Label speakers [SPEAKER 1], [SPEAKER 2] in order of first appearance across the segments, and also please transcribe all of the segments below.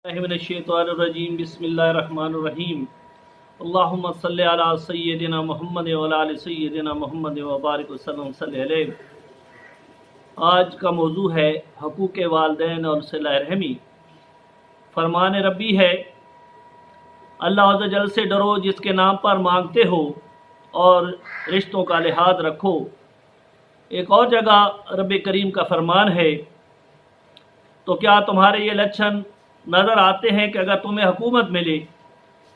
[SPEAKER 1] मिनश्शैतानिर्रजीम बिस्मिल्लाहिर्रहमानिर्रहीम अल्लाहुम्मा सल्लि अला सय्यदिना मुहम्मद व अला आलि सय्यदिना मुहम्मद व बारिक वसल्लम सल्लि अलैहि। आज का मौजू है हकूक़ वालिदैन और सिला रहमी। फरमान रब्बी है, अल्लाह अज़्ज़ व जल से डरो जिसके नाम पर मांगते हो और रिश्तों का लिहाज रखो। एक और जगह रब करीम का फरमान है, तो क्या तुम्हारे ये लक्षण नज़र आते हैं कि अगर तुम्हें हुकूमत मिले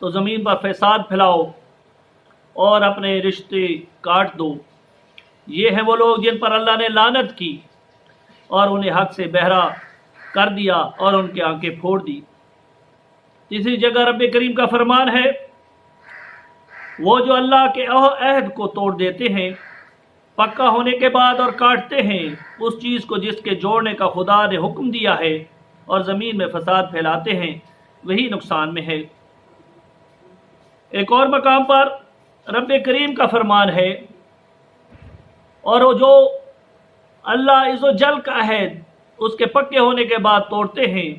[SPEAKER 1] तो ज़मीन पर फसाद फैलाओ और अपने रिश्ते काट दो। ये हैं वो लोग जिन पर अल्लाह ने लानत की और उन्हें हक से बहरा कर दिया और उनकी आंखें फोड़ दी। तीसरी जगह रब करीम का फरमान है, वो जो अल्लाह के अहद को तोड़ देते हैं पक्का होने के बाद और काटते हैं उस चीज़ को जिसके जोड़ने का खुदा ने हुक्म दिया है और ज़मीन में फसाद फैलाते हैं, वही नुकसान में है। एक और मकाम पर रब करीम का फरमान है, और वो जो अल्लाह इज़्ज़ो जल का है उसके पक्के होने के बाद तोड़ते हैं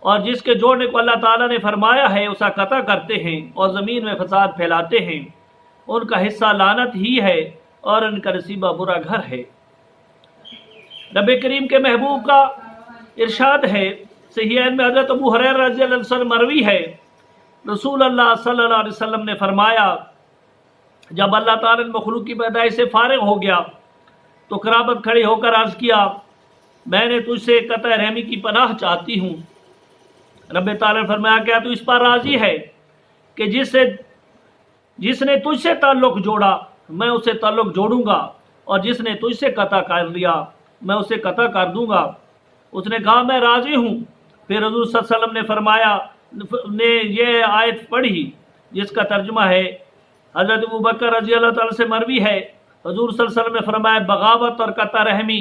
[SPEAKER 1] और जिसके जोड़ने को अल्लाह ताला ने फरमाया है उसे कता करते हैं और ज़मीन में फसाद फैलाते हैं, उनका हिस्सा लानत ही है और उनका नसीबा बुरा घर है। रब करीम के महबूब का इरशाद है, सहीहैन में हज़रत अबू हुरैरा रज़ी अल्लाह अन्हु से मरवी है, रसूल अल्लाह सल्लल्लाहु अलैहि वसल्लम ने फरमाया, जब अल्लाह ताला ने मखलूक की पैदाइश से फारिग हो गया तो कराबत खड़ी होकर अर्ज़ किया, मैंने तुझसे कतई रहमी की पनाह चाहती हूँ। रब ताला ने फरमाया, क्या तू इस पर राज़ी है कि जिसने तुझसे ताल्लुक़ जोड़ा मैं उससे ताल्लुक़ जोड़ूंगा और जिसने तुझसे कता कर लिया मैं उसे कता कर दूंगा। उसने कहा, मैं राज़ी हूँ। फिर हज़ूर सल्लल्लाहु अलैहि वसल्लम ने फरमाया ने ये आयत पढ़ी जिसका तर्जुमा है, हज़रत अबू बकर रज़ी अल्लाह ताला से मरवी है, हज़ूर सल्लल्लाहु अलैहि वसल्लम ने फरमाया, बगावत और कता रहमी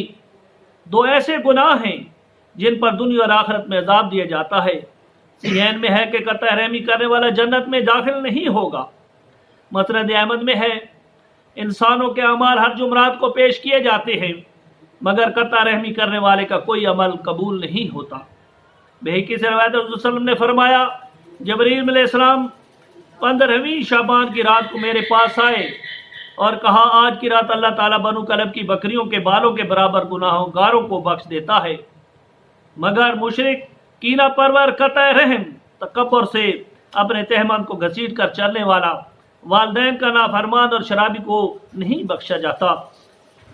[SPEAKER 1] दो ऐसे गुनाह हैं जिन पर दुनिया और आखिरत में अज़ाब दिया जाता है। सहीहैन में है कि कता रहमी करने वाला जन्नत में दाखिल नहीं होगा। मसनद अहमद में है, इंसानों के अमाल हर जुमरात को पेश किए जाते हैं मगर कता रहमी करने वाले का कोई अमल कबूल नहीं होता। बहकी से रवायत हज़रत सल्लल्लाहु अलैहि वसल्लम ने फरमाया, जबरील अलैहिस्सलाम 15वीं शाबान की रात को मेरे पास आए और कहा, आज की रात अल्लाह ताला बनु कलब की बकरियों के बालों के बराबर गुनाहगारों को बख्श देता है, मगर मुशरिक, कीना परवर, कता रहम, तकब्बुर से अपने तहमन को घसीट कर चलने वाला, वालिदैन का नाफरमान और शराबी को नहीं बख्शा जाता।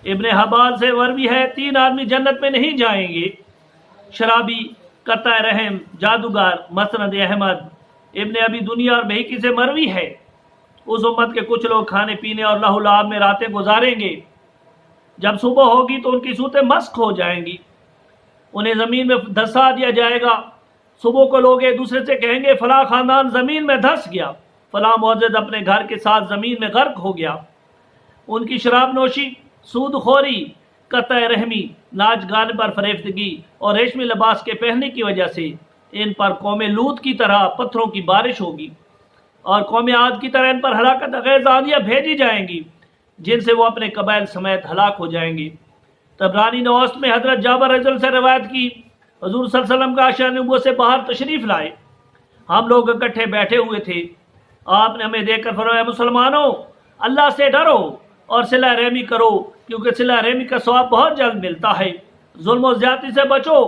[SPEAKER 1] इब्ने हबाल से मरवी है, 3 आदमी जन्नत में नहीं जाएंगे, शराबी, कता रहम, जादूगर। मसनद अहमद, इब्ने अबी दुनिया और बहकी से मरवी है, उस उम्मत के कुछ लोग खाने पीने और लहू लहाब में रातें गुजारेंगे, जब सुबह होगी तो उनकी सूतें मस्क हो जाएंगी, उन्हें ज़मीन में धंसा दिया जाएगा। सुबह को लोग एक दूसरे से कहेंगे, फलां ख़ानदान ज़मीन में धंस गया, फलां मुअज़्ज़िज़ अपने घर के साथ ज़मीन में गर्क हो गया। उनकी शराब नोशी, सूद खोरी, कता रहमी, नाच गाने पर फरेफ्तगी और रेशमी लिबास के पहनने की वजह से इन पर कौम लूत की तरह पत्थरों की बारिश होगी और कौम आद की तरह इन पर हलाकत गैज़ आदियाँ भेजी जाएंगी जिनसे वो अपने कबाइल समेत हलाक हो जाएंगी। तबरानी नवास्त में हज़रत जाबर रज़ियल्लाहु अन्हु से रवायत की, हुज़ूर सल्लल्लाहु अलैहि वसल्लम का आशियाने नबूवत से बाहर तशरीफ़ लाए, हम लोग इकट्ठे बैठे हुए थे, आपने हमें देखकर फरमाया, मुसलमानों, अल्लाह से डरो और सिला रहमी करो क्योंकि सिला रहमी का सवाब बहुत जल्द मिलता है। जुल्म और ज़्यादती से बचो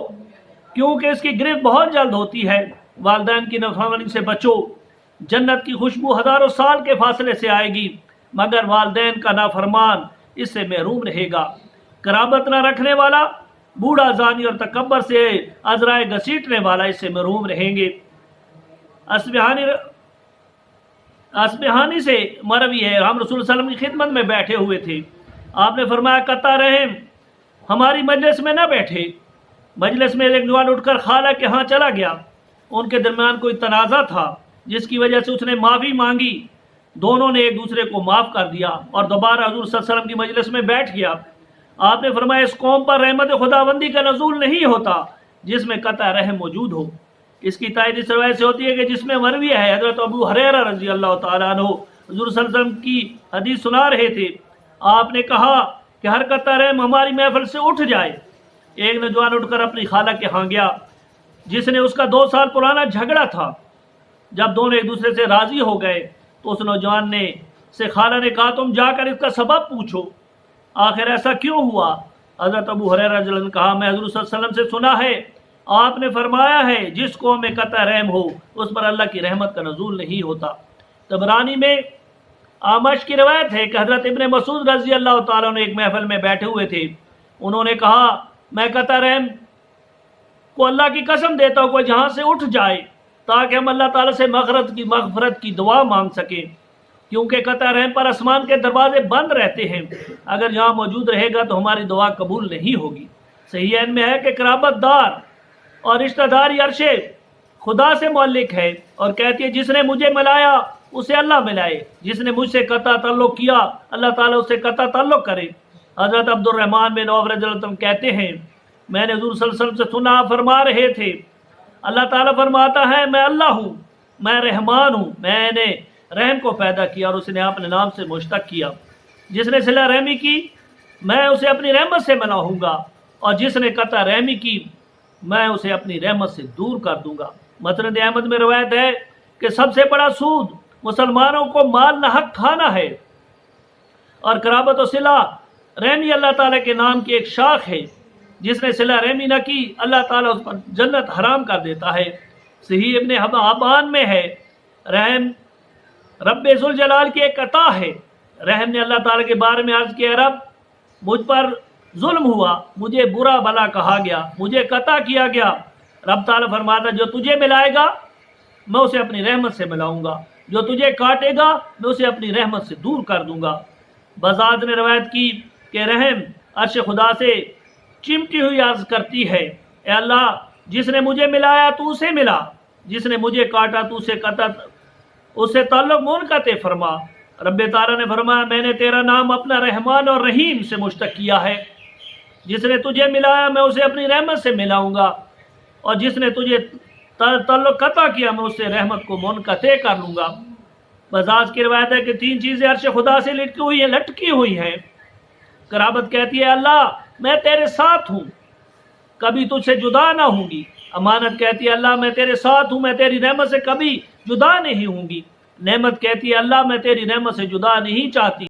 [SPEAKER 1] क्योंकि इसकी गिरफ्त बहुत जल्द होती है। वालिदैन की नाफरमानी से बचो, जन्नत की खुशबू हज़ारों साल के फासले से आएगी मगर वालिदैन का नाफरमान इससे महरूम रहेगा। कराबत न रखने वाला, बूढ़ा, जानी और तकब्बर से अज़राए घसीटने वाला इससे महरूम रहेंगे। असबिहानी से मरवी है, हम रसूल सल्लल्लाहु अलैहि वसल्लम की खिदमत में बैठे हुए थे, आपने फरमाया, कता रहम हमारी मजलिस में न बैठे। मजलिस में एक जवान उठकर खाला के यहाँ चला गया, उनके दरमियान कोई तनाज़ा था जिसकी वजह से उसने माफ़ी मांगी, दोनों ने एक दूसरे को माफ़ कर दिया और दोबारा हज़ूर सल्लल्लाहु अलैहि वसल्लम की मजलिस में बैठ गया। आपने फरमाया, इस कौम पर रहमत खुदाबंदी का नज़ूल नहीं होता जिसमें कता रहम मौजूद हो। इसकी तायद इस रवायत से होती है कि जिसमें मरवी है, हज़रत अबू हुरैरा रज़ी अल्लाह ताला अन्हु हुज़ूर सल्लल्लाहु अलैहि वसल्लम की हदीस सुना रहे थे, आपने कहा कि हर कता रहम हमारी महफिल से उठ जाए। एक नौजवान उठकर अपनी खाला के यहाँ गया, جس نے اس کا 2 سال پرانا جھگڑا تھا، جب دونوں ایک دوسرے سے راضی ہو گئے تو اس نوجوان نے سے خالہ نے کہا تم جا کر اس کا سبب پوچھو، آخر ایسا کیوں ہوا؟ حضرت ابو ہریرہ رضی اللہ عنہ نے کہا میں حضور صلی اللہ علیہ وسلم سے سنا ہے آپ نے فرمایا ہے جس قوم میں قطع رحم ہو اس پر اللہ کی رحمت کا نزول نہیں ہوتا۔ طبرانی میں آمش کی روایت ہے کہ حضرت ابن مسعود رضی اللہ تعالیٰ نے ایک محفل میں بیٹھے ہوئے تھے، انہوں نے کہا میں قطع رحم کو اللہ کی قسم دیتا ہوں کہ جہاں سے اٹھ جائے تاکہ ہم اللہ تعالیٰ سے مغفرت کی دعا مانگ سکیں، کیونکہ قطع رحم پر آسمان کے دروازے بند رہتے ہیں، اگر یہاں موجود رہے گا تو ہماری دعا قبول نہیں ہوگی۔ صحیحین میں ہے کہ قرابت دار اور رشتہ داری عرش خدا سے معلق ہے، اور کہتی ہے جس نے مجھے ملایا اسے اللہ ملائے، جس نے مجھ سے قطع تعلق کیا اللہ تعالیٰ اس سے قطع تعلق کرے۔ حضرت عبد الرحمن بن عوف رضی اللہ عنہ کہتے ہیں میں نے حضور صلی اللہ علیہ وسلم سے سنا فرما رہے تھے اللہ تعالیٰ فرماتا ہے میں اللہ ہوں، میں رحمان ہوں، میں نے رحم کو پیدا کیا اور اس نے اپنے نام سے مشتق کیا، جس نے صلہ رحمی کی میں اسے اپنی رحمت سے ملاؤں گا، اور جس نے قطع رحمی کی میں اسے اپنی رحمت سے دور کر دوں گا۔ مسند احمد میں روایت ہے کہ سب سے بڑا سود مسلمانوں کو مال نہ حق کھانا ہے، اور قرابت و صلہ رحمی اللہ تعالیٰ کے نام کی ایک شاخ ہے، جس نے صلہ رحمی نہ کی اللہ تعالیٰ اس پر جنت حرام کر دیتا ہے۔ صحیح ابن حبان میں ہے رحم رب ذوالجلال کی ایک عطا ہے، رحم نے اللہ تعالیٰ کے بارے میں عرض کیا رب مجھ پر ظلم ہوا، مجھے برا بھلا کہا گیا، مجھے قطع کیا گیا، رب تعالیٰ فرماتا جو تجھے ملائے گا میں اسے اپنی رحمت سے ملاؤں گا، جو تجھے کاٹے گا میں اسے اپنی رحمت سے دور کر دوں گا۔ بزاد نے روایت کی کہ رحم عرش خدا سے چمٹی ہوئی عرض کرتی ہے اے اللہ جس نے مجھے ملایا تو اسے ملا، جس نے مجھے کاٹا تو اس سے تعلق منقطع فرما۔ رب تعالیٰ نے فرمایا میں نے تیرا نام اپنا رحمان اور رحیم سے مشتق کیا ہے، جس نے تجھے ملایا میں اسے اپنی رحمت سے ملاؤں گا، اور جس نے تجھے تعلق قطع کیا میں اس سے رحمت کو منقطع کر لوں گا۔ بزاز کی روایت ہے کہ 3 چیزیں عرش خدا سے لٹکی ہوئی ہیں۔ قرابت کہتی ہے اللہ میں تیرے ساتھ ہوں، کبھی تجھ سے جدا نہ ہوں گی۔ امانت کہتی ہے اللہ میں تیرے ساتھ ہوں، میں تیری رحمت سے کبھی جدا نہیں ہوں گی۔ نعمت کہتی ہے اللہ میں تیری رحمت سے جدا نہیں چاہتی۔